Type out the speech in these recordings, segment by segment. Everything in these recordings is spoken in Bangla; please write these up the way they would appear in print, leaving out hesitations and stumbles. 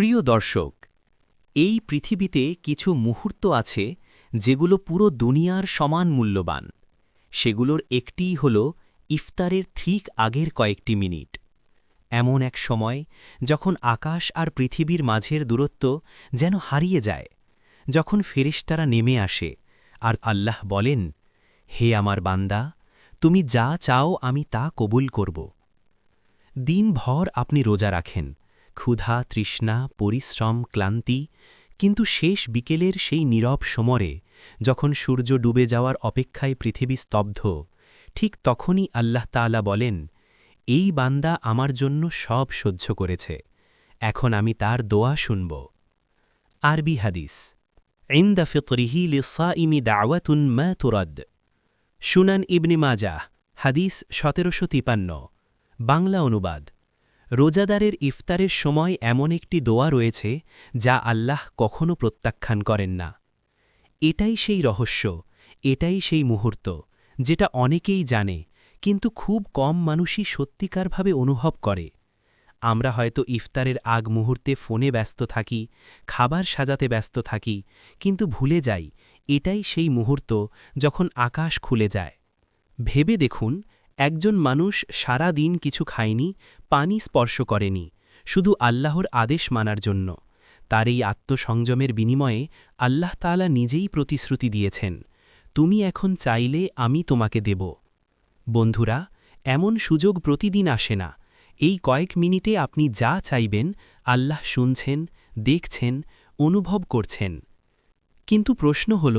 প্রিয় দর্শক, এই পৃথিবীতে কিছু মুহূর্ত আছে যেগুলো পুরো দুনিয়ার সমান মূল্যবান। সেগুলোর একটিই হল ইফতারের ঠিক আগের কয়েকটি মিনিট। এমন এক সময় যখন আকাশ আর পৃথিবীর মাঝের দূরত্ব যেন হারিয়ে যায়, যখন ফেরেশতারা নেমে আসে আর আল্লাহ বলেন, হে আমার বান্দা, তুমি যা চাও আমি তা কবুল করব। দিনভর আপনি রোজা রাখেন, ক্ষুধা, তৃষ্ণা, পরিশ্রম, ক্লান্তি, কিন্তু শেষ বিকেলের সেই নীরব সমরে যখন সূর্য ডুবে যাওয়ার অপেক্ষায় পৃথিবী স্তব্ধ, ঠিক তখনই আল্লাহ তাআলা বলেন, এই বান্দা আমার জন্য সব সহ্য করেছে, এখন আমি তার দোয়া শুনব। আরবি হাদিস, ইনদা ফিতরিহি লিসাইমি দাওয়াতুন মা তুরাদ। সুনান ইবনে মাজাহ, হাদিস 1753। বাংলা অনুবাদ, রোজাদারের ইফতারের সময় এমন একটি দোয়া রয়েছে যা আল্লাহ কখনো প্রত্যাখ্যান করেন না। এটাই সেই রহস্য, এটাই সেই মুহূর্ত যেটা অনেকেই জানে, কিন্তু খুব কম মানুষই সত্যিকারভাবে অনুভব করে। আমরা হয়তো ইফতারের আগ মুহূর্তে ফোনে ব্যস্ত থাকি, খাবার সাজাতে ব্যস্ত থাকি, কিন্তু ভুলে যাই এটাই সেই মুহূর্ত যখন আকাশ খুলে যায়। ভেবে দেখুন, একজন মানুষ সারা দিন কিছু খায়নি, পানি স্পর্শ করেনি, শুধু আল্লাহর আদেশ মানার জন্য। তার এই আত্মসংযমের বিনিময়ে আল্লাহ তাআলা নিজেই প্রতিশ্রুতি দিয়েছেন, তুমি এখন চাইলে আমি তোমাকে দেব। বন্ধুরা, এমন সুযোগ প্রতিদিন আসে না। এই কয়েক মিনিটে আপনি যা চাইবেন আল্লাহ শুনছেন, দেখছেন, অনুভব করছেন। কিন্তু প্রশ্ন হল,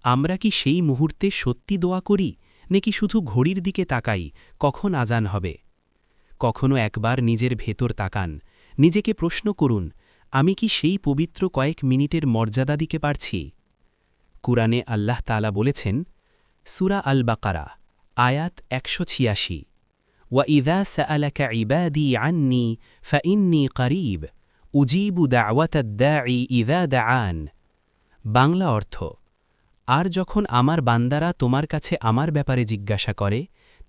আমরা কি সেই মুহূর্তে সত্যি দোয়া করি, নাকি শুধু ঘড়ির দিকে তাকাই কখন আজান হবে? কখনো একবার নিজের ভেতর তাকান, নিজেকে প্রশ্ন করুন, আমি কি সেই পবিত্র কয়েক মিনিটের মর্যাদা দিতে পারছি? কুরআনে আল্লাহ তাআলা বলেছেন, সূরা আল বাকারা, আয়াত 186, ওয়া ইযা সাআলাকা ইবাদি আন্নী ফাইন্নী করিব উজিবু দাওয়াতাদ দাঈ ইযা দাআন। বাংলা অর্থ, আর যখন আমার বান্দারা তোমার কাছে আমার ব্যাপারে জিজ্ঞাসা করে,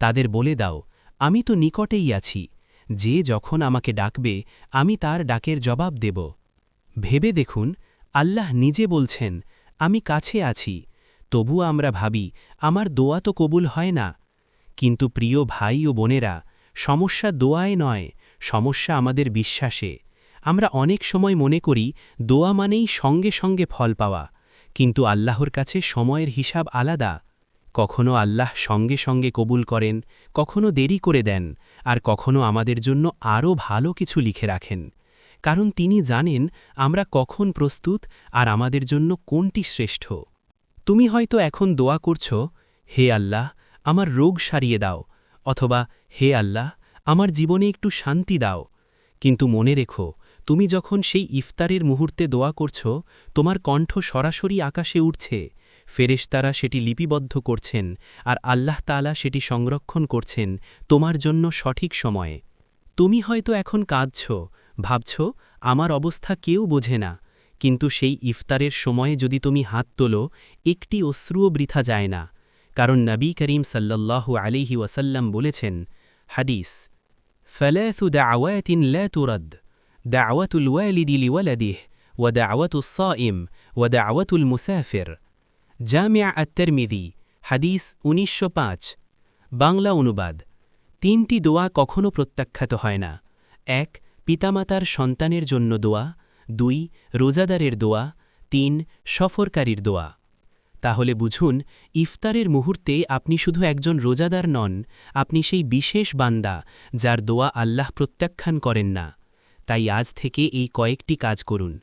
তাদের বলে দাও, আমি তো নিকটেই আছি, যে যখন আমাকে ডাকবে আমি তার ডাকের জবাব দেব। ভেবে দেখুন, আল্লাহ নিজে বলছেন, আমি কাছে আছি, তবু আমরা ভাবি আমার দোয়া তো কবুল হয় না। কিন্তু প্রিয় ভাই ও বোনেরা, সমস্যা দোয়ায় নয়, সমস্যা আমাদের বিশ্বাসে। আমরা অনেক সময় মনে করি দোয়া মানেই সঙ্গে সঙ্গে ফল পাওয়া, কিন্তু আল্লাহর কাছে সময়ের হিসাব আলাদা। কখনো আল্লাহ সঙ্গে সঙ্গে কবুল করেন, কখনো দেরি করে দেন, আর কখনো আমাদের জন্য আরও ভালো কিছু লিখে রাখেন। কারণ তিনি জানেন আমরা কখন প্রস্তুত আর আমাদের জন্য কোনটি শ্রেষ্ঠ। তুমি হয়তো এখন দোয়া করছ, হে আল্লাহ, আমার রোগ সারিয়ে দাও, অথবা হে আল্লাহ, আমার জীবনে একটু শান্তি দাও। কিন্তু মনে রেখো, তুমি যখন সেই ইফতারের মুহূর্তে দোয়া করছ, তোমার কণ্ঠ সরাসরি আকাশে উঠছে, ফেরেশতারা সেটি লিপিবদ্ধ করছেন, আর আল্লাহ তাআলা সেটি সংরক্ষণ করছেন তোমার জন্য সঠিক সময়ে। তুমি হয়তো এখন কাঁদছ, ভাবছ আমার অবস্থা কেউ বোঝে না, কিন্তু সেই ইফতারের সময়ে যদি তুমি হাত তোলো, একটি অশ্রুও বৃথা যায় না। কারণ নবী করিম সাল্লাল্লাহু আলাইহি ওয়াসাল্লাম বলেছেন, হাদিস, ফালাথু দাওয়াতিন লা তুরাদ, দাওয়াতুল ওয়ালিদি লিওয়ালাদিহি ওয়া দাওয়াতুস সাইম ওয়া দাওয়াতুল মুসাফির। জামিয়া আত-তিরমিজি, হাদিস 1905। বাংলা অনুবাদ, তিনটি দোয়া কখনো প্রত্যাখ্যাত হয় না। 1. পিতামাতার সন্তানের জন্য দোয়া, 2. রোজাদারের দোয়া, 3. সফরকারীর দোয়া। তাহলে বুঝুন, ইফতারের মুহূর্তে আপনি শুধু একজন রোজাদার নন, আপনি সেই বিশেষ বান্দা যার দোয়া আল্লাহ প্রত্যাখ্যান করেন না। তাই আজ থেকে এই কয়েকটি কাজ করুন।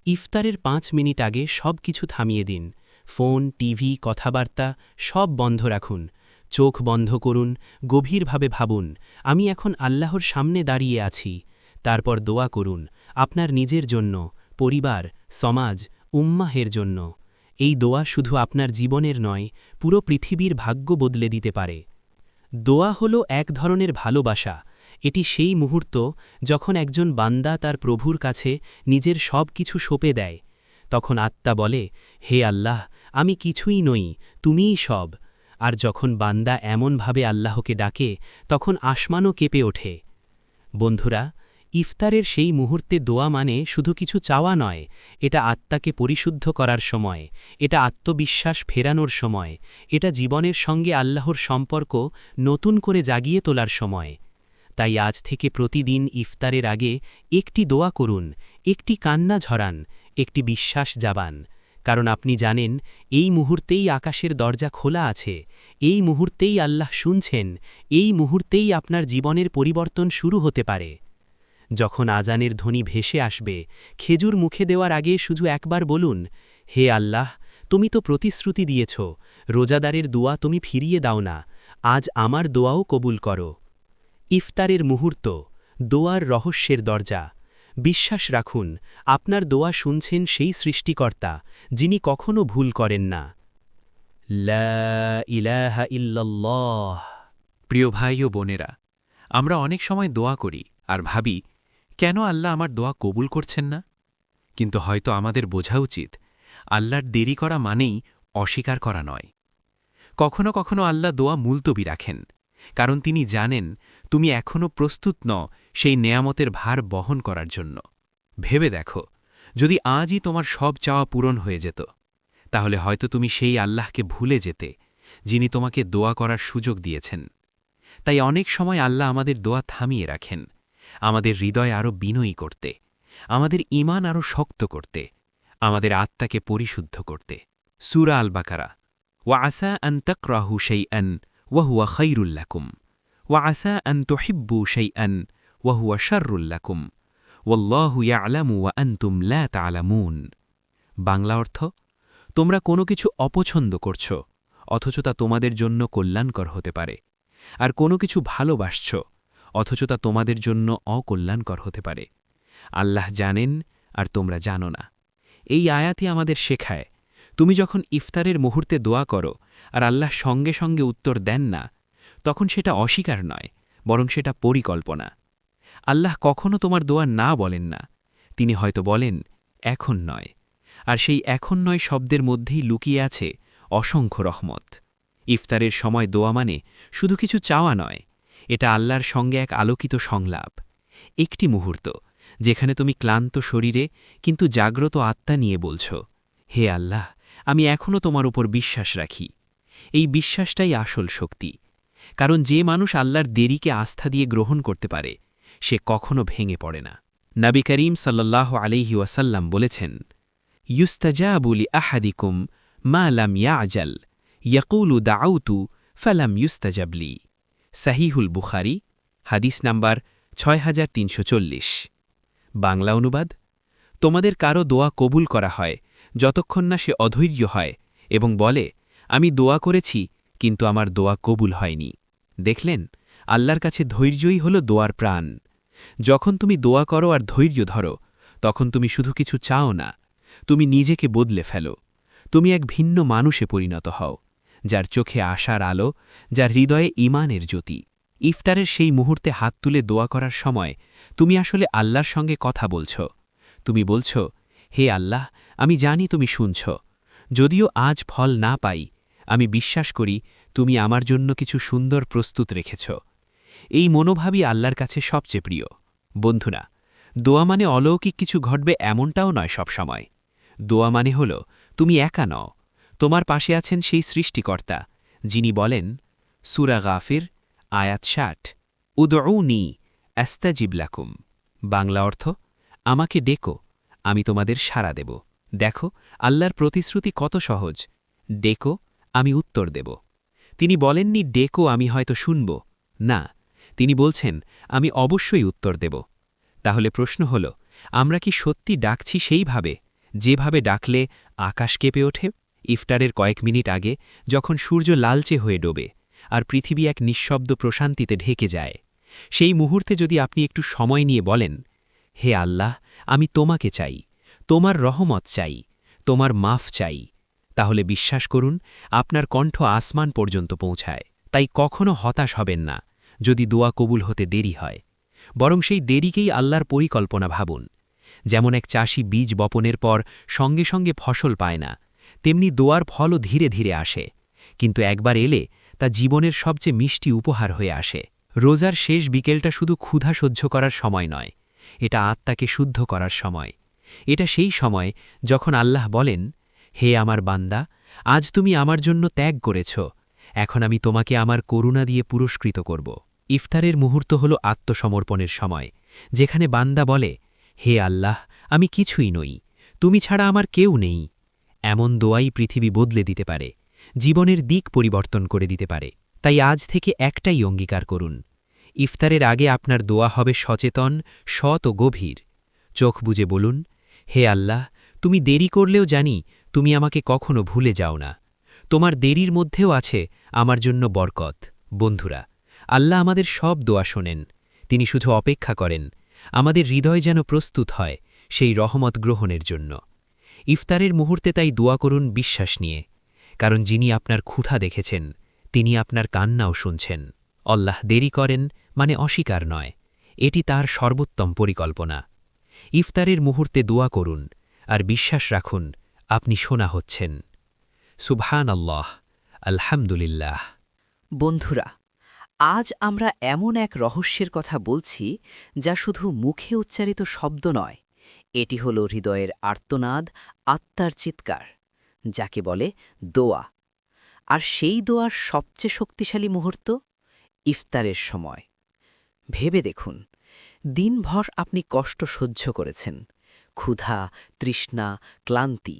ইফতারের 5 মিনিট আগে সব কিছু থামিয়ে দিন, ফোন, টিভি, কথাবার্তা সব বন্ধ রাখুন, চোখ বন্ধ করুন, গভীরভাবে ভাবুন, আমি এখন আল্লাহর সামনে দাঁড়িয়ে আছি। তারপর দোয়া করুন, আপনার নিজের জন্য, পরিবার, সমাজ, উম্মাহের জন্য। এই দোয়া শুধু আপনার জীবনের নয়, পুরো পৃথিবীর ভাগ্য বদলে দিতে পারে। দোয়া হলো এক ধরনের ভালোবাসা। এটি সেই মুহূর্ত যখন একজন বান্দা তার প্রভুর কাছে নিজের সব কিছু সঁপে দেয়। তখন আত্মা বলে, হে আল্লাহ, আমি কিছুই নই, তুমিই সব। আর যখন বান্দা এমনভাবে আল্লাহকে ডাকে, তখন আসমানও কেঁপে ওঠে। বন্ধুরা, ইফতারের সেই মুহূর্তে দোয়া মানে শুধু কিছু চাওয়া নয়, এটা আত্মাকে পরিশুদ্ধ করার সময়, এটা আত্মবিশ্বাস ফেরানোর সময়, এটা জীবনের সঙ্গে আল্লাহর সম্পর্ক নতুন করে জাগিয়ে তোলার সময়। তাই আজ থেকে প্রতিদিন ইফতারের আগে একটি দোয়া করুন, একটি কান্না ঝরান, একটি বিশ্বাস জাবান। কারণ আপনি জানেন, এই মুহূর্তেই আকাশের দরজা খোলা আছে, এই মুহূর্তেই আল্লাহ শুনছেন, এই মুহূর্তেই আপনার জীবনের পরিবর্তন শুরু হতে পারে। যখন আজানের ধ্বনি ভেসে আসবে, খেজুর মুখে দেওয়ার আগে শুধু একবার বলুন, হে আল্লাহ, তুমি তো প্রতিশ্রুতি দিয়েছ, রোজাদারের দোয়া তুমি ফিরিয়ে দাও না, আজ আমার দোয়াও কবুল করো। ইফতারের মুহূর্ত, দোয়ার রহস্যের দরজা। বিশ্বাস রাখুন, আপনার দোয়া শুনছেন সেই সৃষ্টিকর্তা, যিনি কখনো ভুল করেন না। লা ইলাহা ইল্লাল্লাহ। প্রিয় ভাই ও বোনেরা, আমরা অনেক সময় দোয়া করি আর ভাবি, কেন আল্লাহ আমার দোয়া কবুল করছেন না? কিন্তু হয়তো আমাদের বোঝা উচিত, আল্লাহর দেরি করা মানেই অস্বীকার করা নয়। কখনো কখনো আল্লাহ দোয়া মুলতবি রাখেন, কারণ তিনি জানেন তুমি এখনও প্রস্তুত নও সেই নেয়ামতের ভার বহন করার জন্য। ভেবে দেখো, যদি আজই তোমার সব চাওয়া পূরণ হয়ে যেত, তাহলে হয়তো তুমি সেই আল্লাহকে ভুলে যেতে, যিনি তোমাকে দোয়া করার সুযোগ দিয়েছেন। তাই অনেক সময় আল্লাহ আমাদের দোয়া থামিয়ে রাখেন, আমাদের হৃদয় আরও বিনয়ী করতে, আমাদের ঈমান আরও শক্ত করতে, আমাদের আত্মাকে পরিশুদ্ধ করতে। সূরা আল বাকারা, ওয়াসা আন তাকরাহু শাইআন ওয়া হুয়া খায়রুল লাকুম ওয়াসা আন তুহিব্বু শাইআন ওয়া হুয়া শাররুল লাকুম ওয়াল্লাহু ইয়ালামু ওয়া আনতুম লা তা'লামুন। বাংলা অর্থ, তোমরা কোনো কিছু অপছন্দ করছ, অথচ তা তোমাদের জন্য কল্যাণকর হতে পারে, আর কোনো কিছু ভালোবাসছ, অথচ তা তোমাদের জন্য অকল্যাণকর হতে পারে। আল্লাহ জানেন আর তোমরা জানো না। এই আয়াতই আমাদের শেখায়, তুমি যখন ইফতারের মুহূর্তে দোয়া করো আর আল্লাহ সঙ্গে সঙ্গে উত্তর দেন না, তখন সেটা অস্বীকার নয়, বরং সেটা পরিকল্পনা। আল্লাহ কখনো তোমার দোয়া না বলেন না, তিনি হয়তো বলেন, এখন নয়। আর সেই এখন নয় শব্দের মধ্যেই লুকিয়ে আছে অসংখ্য রহমত। ইফতারের সময় দোয়া মানে শুধু কিছু চাওয়া নয়, এটা আল্লাহর সঙ্গে এক আলোকিত সংলাপ। একটি মুহূর্ত, যেখানে তুমি ক্লান্ত শরীরে কিন্তু জাগ্রত আত্মা নিয়ে বলছ, হে আল্লাহ, আমি এখনও তোমার উপর বিশ্বাস রাখি। এই বিশ্বাসটাই আসল শক্তি। কারণ যে মানুষ আল্লাহর দেরিকে আস্থা দিয়ে গ্রহণ করতে পারে, সে কখনো ভেঙে পড়ে না। নবী করিম সাল্লাল্লাহু আলাইহি ওয়াসাল্লাম বলেছেন, ইউস্তাজাবু লি আহাদিকুম মা লাম ইয়াজাল ইয়াকুলু দাউতু ফালাম ইউস্তাজাব লি। সাহিহুল বুখারী, হাদিস নাম্বার 6340। বাংলা অনুবাদ, তোমাদের কারো দোয়া কবুল করা হয় যতক্ষণ না সে অধৈর্য হয় এবং বলে, আমি দোয়া করেছি কিন্তু আমার দোয়া কবুল হয়নি। দেখলেন, আল্লাহর কাছে ধৈর্যই হল দোয়ার প্রাণ। যখন তুমি দোয়া করো আর ধৈর্য ধরো, তখন তুমি শুধু কিছু চাও না, তুমি নিজেকে বদলে ফেলো। তুমি এক ভিন্ন মানুষে পরিণত হও, যার চোখে আশার আলো, যার হৃদয়ে ঈমানের জ্যোতি। ইফতারের সেই মুহূর্তে হাত তুলে দোয়া করার সময় তুমি আসলে আল্লাহর সঙ্গে কথা বলছ। তুমি বলছ, হে আল্লাহ, আমি জানি তুমি শুনছ। যদিও আজ ফল না পাই, আমি বিশ্বাস করি তুমি আমার জন্য কিছু সুন্দর প্রস্তুত রেখেছ। এই মনোভাবই আল্লাহর কাছে সবচেয়ে প্রিয়। বন্ধুরা, দোয়া মানে অলৌকিক কিছু ঘটবে এমনটাও নয় সব সময়। দোয়া মানে হল, তুমি একা নও, তোমার পাশে আছেন সেই সৃষ্টিকর্তা, যিনি বলেন, সূরা গাফির, আয়াত 60, উদউনি আস্তাজিব লাকুম। বাংলা অর্থ, আমাকে ডেকো, আমি তোমাদের সাড়া দেব। দেখো, আল্লাহর প্রতিশ্রুতি কত সহজ। ডেকো, আমি উত্তর দেব। তিনি বলেননি, ডেকো, আমি হয়তো শুনব। না, তিনি বলছেন, আমি অবশ্যই উত্তর দেব। তাহলে প্রশ্ন হল, আমরা কি সত্যি ডাকছি সেইভাবে, যেভাবে ডাকলে আকাশ কেঁপে ওঠে? ইফতারের কয়েক মিনিট আগে, যখন সূর্য লালচে হয়ে ডোবে আর পৃথিবী এক নিঃশব্দ প্রশান্তিতে ঢেকে যায়, সেই মুহূর্তে যদি আপনি একটু সময় নিয়ে বলেন, হে আল্লাহ, আমি তোমাকে চাই, তোমার রহমত চাই, তোমার মাফ চাই, তাহলে বিশ্বাস করুন, আপনার কণ্ঠ আসমান পর্যন্ত পৌঁছায়। তাই কখনো হতাশ হবেন না যদি দোয়া কবুল হতে দেরি হয়, বরং সেই দেরিকেই আল্লাহর পরিকল্পনা ভাবুন। যেমন এক চাষি বীজ বপনের পর সঙ্গে সঙ্গে ফসল পায় না, তেমনি দোয়ার ফলও ধীরে ধীরে আসে, কিন্তু একবার এলে তা জীবনের সবচেয়ে মিষ্টি উপহার হয়ে আসে। রোজার শেষ বিকেলটা শুধু ক্ষুধা সহ্য করার সময় নয়, এটা আত্মাকে শুদ্ধ করার সময়। এটা সেই সময় যখন আল্লাহ বলেন, হে আমার বান্দা, আজ তুমি আমার জন্য ত্যাগ করেছ, এখন আমি তোমাকে আমার করুণা দিয়ে পুরস্কৃত করব। ইফতারের মুহূর্ত হল আত্মসমর্পণের সময়, যেখানে বান্দা বলে, হে আল্লাহ, আমি কিছুই নই, তুমি ছাড়া আমার কেউ নেই। এমন দোয়াই পৃথিবী বদলে দিতে পারে, জীবনের দিক পরিবর্তন করে দিতে পারে। তাই আজ থেকে একটাই অঙ্গীকার করুন, ইফতারের আগে আপনার দোয়া হবে সচেতন, সৎ ও গভীর। চোখ বুজে বলুন, হে আল্লাহ, তুমি দেরি করলেও জানি তুমি আমাকে কখনো ভুলে যাও না। তোমার দেরির মধ্যেও আছে আমার জন্য বরকত। বন্ধুরা, আল্লাহ আমাদের সব দোয়া শোনেন, তিনি শুধু অপেক্ষা করেন আমাদের হৃদয় যেন প্রস্তুত হয় সেই রহমত গ্রহণের জন্য। ইফতারের মুহূর্তে তাই দোয়া করুন বিশ্বাস নিয়ে, কারণ যিনি আপনার ক্ষুধা দেখেছেন তিনি আপনার কান্নাও শুনছেন। আল্লাহ দেরি করেন মানে অস্বীকার নয়, এটি তার সর্বোত্তম পরিকল্পনা। ইফতারের মুহূর্তে দোয়া করুন আর বিশ্বাস রাখুন আপনি শোনা হচ্ছেন। সুবহান আল্লাহ, আলহামদুলিল্লাহ। বন্ধুরা, আজ আমরা এমন এক রহস্যের কথা বলছি যা শুধু মুখে উচ্চারিত শব্দ নয়, এটি হল হৃদয়ের আর্তনাদ, আত্মার চিৎকার, যাকে বলে দোয়া। আর সেই দোয়ার সবচেয়ে শক্তিশালী মুহূর্ত ইফতারের সময়। ভেবে দেখুন, দিনভর আপনি কষ্ট সহ্য করেছেন, ক্ষুধা, তৃষ্ণা, ক্লান্তি,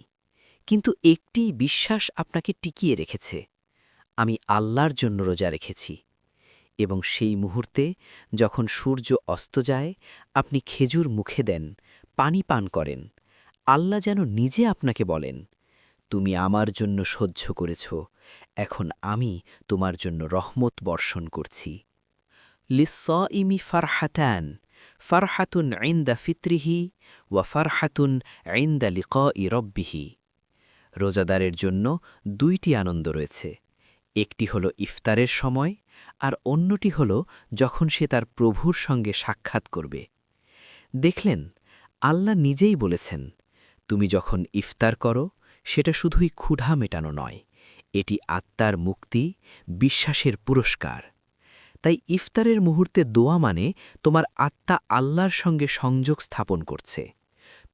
কিন্তু একটি বিশ্বাস আপনাকে টিকিয়ে রেখেছে, আমি আল্লাহর জন্য রোজা রেখেছি। এবং সেই মুহূর্তে যখন সূর্য অস্ত যায়, আপনি খেজুর মুখে দেন, পানি পান করেন, আল্লাহ যেন নিজে আপনাকে বলেন, তুমি আমার জন্য সহ্য করেছ, এখন আমি তোমার জন্য রহমত বর্ষণ করছি। লিস্সাইমি ফারহাতান, ফারহাতুন ইনদা ফিত্রিহি ওয়া ফারহাতুন ইনদা লিকাই রব্বিহি। রোজাদারের জন্য দুইটি আনন্দ রয়েছে, একটি হল ইফতারের সময়, আর অন্যটি হল যখন সে তার প্রভুর সঙ্গে সাক্ষাৎ করবে। দেখলেন, আল্লাহ নিজেই বলেছেন, তুমি যখন ইফতার করো সেটা শুধুই ক্ষুধা মেটানো নয়, এটি আত্মার মুক্তি, বিশ্বাসের পুরস্কার। তাই ইফতারের মুহূর্তে দোয়া মানে তোমার আত্মা আল্লাহর সঙ্গে সংযোগ স্থাপন করছে,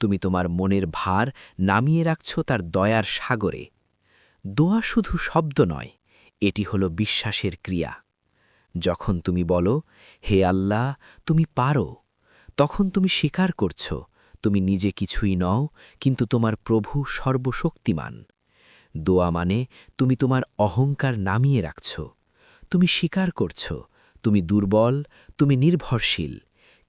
তুমি তোমার মনের ভার নামিয়ে রাখছ তার দয়ার সাগরে। দোয়া শুধু শব্দ নয়, এটি হল বিশ্বাসের ক্রিয়া। যখন তুমি বলো, হে আল্লাহ, তুমি পারো, তখন তুমি স্বীকার করছ তুমি নিজে কিছুই নও, কিন্তু তোমার প্রভু সর্বশক্তিমান। দোয়া মানে তুমি তোমার অহংকার নামিয়ে রাখছ, তুমি স্বীকার করছ তুমি দুর্বল, তুমি নির্ভরশীল,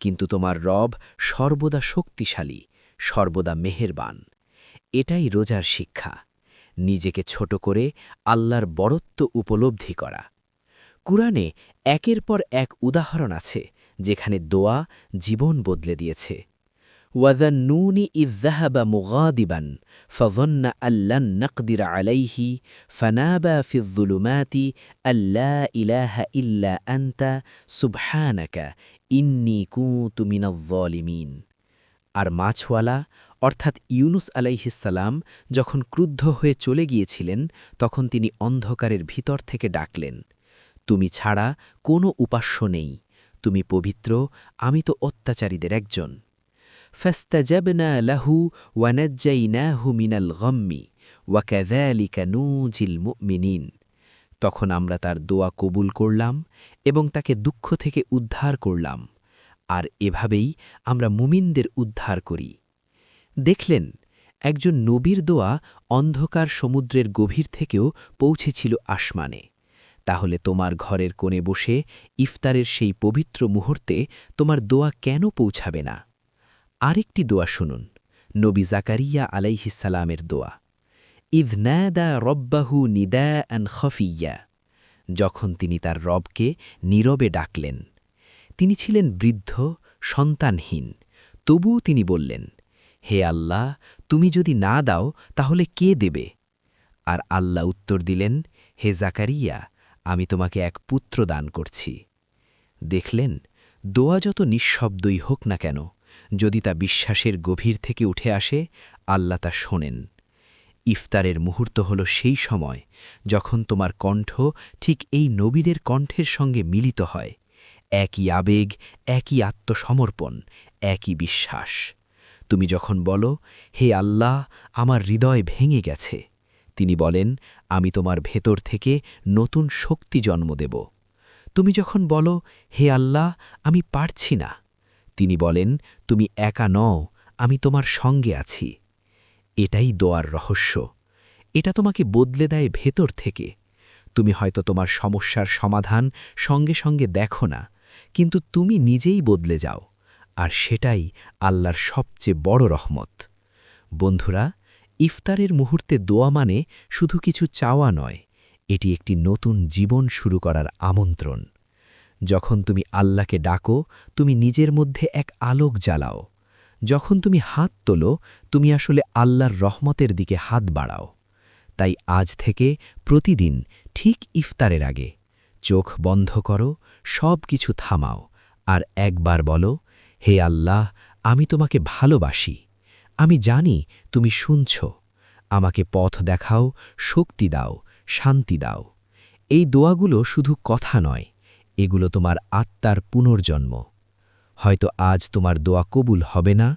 কিন্তু তোমার রব সর্বদা শক্তিশালী, সর্বদা মেহেরবান। এটাই রোজার শিক্ষা, নিজেকে ছোট করে আল্লাহর বড়ত্ব উপলব্ধি করা। কুরআনে একের পর এক উদাহরণ আছে যেখানে দোয়া জীবন বদলে দিয়েছে। ওয়াযান্নুনি ইয যাহাবা মুগাদিবান ফাযান্না আল্লান নাকদির আলাইহি ফানাবা ফিয যুলুমাতি আল্লা ইলাহা ইল্লা আনতা সুবহানাকা ইন্নী কুনতু মিনাজ যালিমিন। আর মাছওয়ালা অর্থাৎ ইউনুস আলাইহিস সালাম যখন ক্রুদ্ধ হয়ে চলে গিয়েছিলেন, তখন তিনি অন্ধকারের ভিতর থেকে ডাকলেন, তুমি ছাড়া কোনো উপাস্য নেই, তুমি পবিত্র, আমি তো অত্যাচারীদের একজন। ফাস্তাজাবনা লাহু ওয়া নাজ্জাইনাহু মিনাল গাম্মি ওয়া কাযালিকা নুজিল মুমিনিন। তখন আমরা তার দোয়া কবুল করলাম এবং তাকে দুঃখ থেকে উদ্ধার করলাম, আর এভাবেই আমরা মুমিনদের উদ্ধার করি। দেখলেন, একজন নবীর দোয়া অন্ধকার সমুদ্রের গভীর থেকেও পৌঁছেছিল আসমানে। তাহলে তোমার ঘরের কোণে বসে ইফতারের সেই পবিত্র মুহূর্তে তোমার দোয়া কেন পৌঁছাবে না? আরেকটি দোয়া শুনুন, নবী জাকারিয়া আলাইহিস সালামের দোয়া। ইয নাদা রব্বাহু নিদাআন খফিয়্যা। যখন তিনি তার রবকে নীরবে ডাকলেন। তিনি ছিলেন বৃদ্ধ, সন্তানহীন, তবুও তিনি বললেন, হে আল্লাহ, তুমি যদি না দাও তাহলে কে দেবে? আর আল্লাহ উত্তর দিলেন, হে জাকারিয়া, আমি তোমাকে এক পুত্র দান করছি। দেখলেন, দোয়া যত নিঃশব্দই হোক না কেন, যদি তা বিশ্বাসের গভীর থেকে উঠে আসে, আল্লাহ তা শোনেন। ইফতারের মুহূর্ত হল সেই সময় যখন তোমার কণ্ঠ ঠিক এই নবীদের কণ্ঠের সঙ্গে মিলিত হয়, একই আবেগ, একই আত্মসমর্পণ, একই বিশ্বাস। তুমি যখন বলো, হে আল্লাহ, আমার হৃদয় ভেঙে গেছে, তিনি বলেন, আমি তোমার ভেতর থেকে নতুন শক্তি জন্ম দেব। তুমি যখন বলো, হে আল্লাহ, আমি পারছি না, তিনি বলেন, তুমি একা নও, আমি তোমার সঙ্গে আছি। এটাই দোয়ার রহস্য। এটা তোমাকে বদলে দেয় ভেতর থেকে। তুমি হয়তো তোমার সমস্যার সমাধান সঙ্গে সঙ্গে দেখো না, কিন্তু তুমি নিজেই বদলে যাও, আর সেটাই আল্লাহর সবচেয়ে বড় রহমত। বন্ধুরা, ইফতারের মুহূর্তে দোয়া মানে শুধু কিছু চাওয়া নয়, এটি একটি নতুন জীবন শুরু করার আমন্ত্রণ। যখন তুমি আল্লাহকে ডাকো, তুমি নিজের মধ্যে এক আলোক জ্বালাও। যখন তুমি হাত তোলো, তুমি আসলে আল্লাহর রহমতের দিকে হাত বাড়াও। তাই আজ থেকে প্রতিদিন ঠিক ইফতারের আগে চোখ বন্ধ করো, সব কিছু থামাও, আর একবার বলো, হে আল্লাহ, আমি তোমাকে ভালোবাসি। আমি জানি তুমি শুনছ। আমাকে পথ দেখাও, শক্তি দাও, শান্তি দাও। এই দোয়াগুলো শুধু কথা নয়, এগুলো তোমার আত্মার পুনর্জন্ম। হয়তো আজ তোমার দোয়া কবুল হবে না,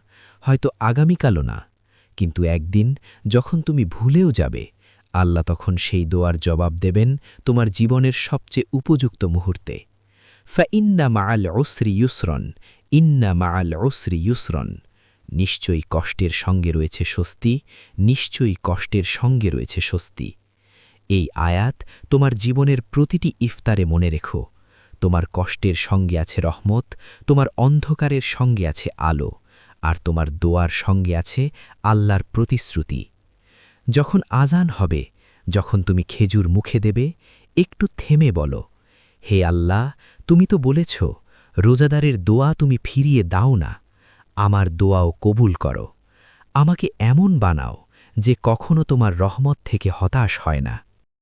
হয়তো আগামীকালও না, কিন্তু একদিন যখন তুমি ভুলেও যাবে, আল্লাহ তখন সেই দোয়ার জবাব দেবেন তোমার জীবনের সবচেয়ে উপযুক্ত মুহূর্তে। ইন্না মাআল উসরি ইউসরন, ইন্না মাআল উসরি ইউসরন। নিশ্চয়ই কষ্টের সঙ্গে রয়েছে স্বস্তি, নিশ্চয়ই কষ্টের সঙ্গে রয়েছে স্বস্তি। এই আয়াত তোমার জীবনের প্রতিটি ইফতারে মনে রেখো। তোমার কষ্টের সঙ্গে আছে রহমত, তোমার অন্ধকারের সঙ্গে আছে আলো, আর তোমার দোয়ার সঙ্গে আছে আল্লাহর প্রতিশ্রুতি। যখন আজান হবে, যখন তুমি খেজুর মুখে দেবে, একটু থেমে বলো, হে আল্লাহ, তুমি তো বলেছ রোজাদারের দোয়া তুমি ফিরিয়ে দাও না। আমার দোয়াও কবুল করো। আমাকে এমন বানাও যে কখনো তোমার রহমত থেকে হতাশ হয় না।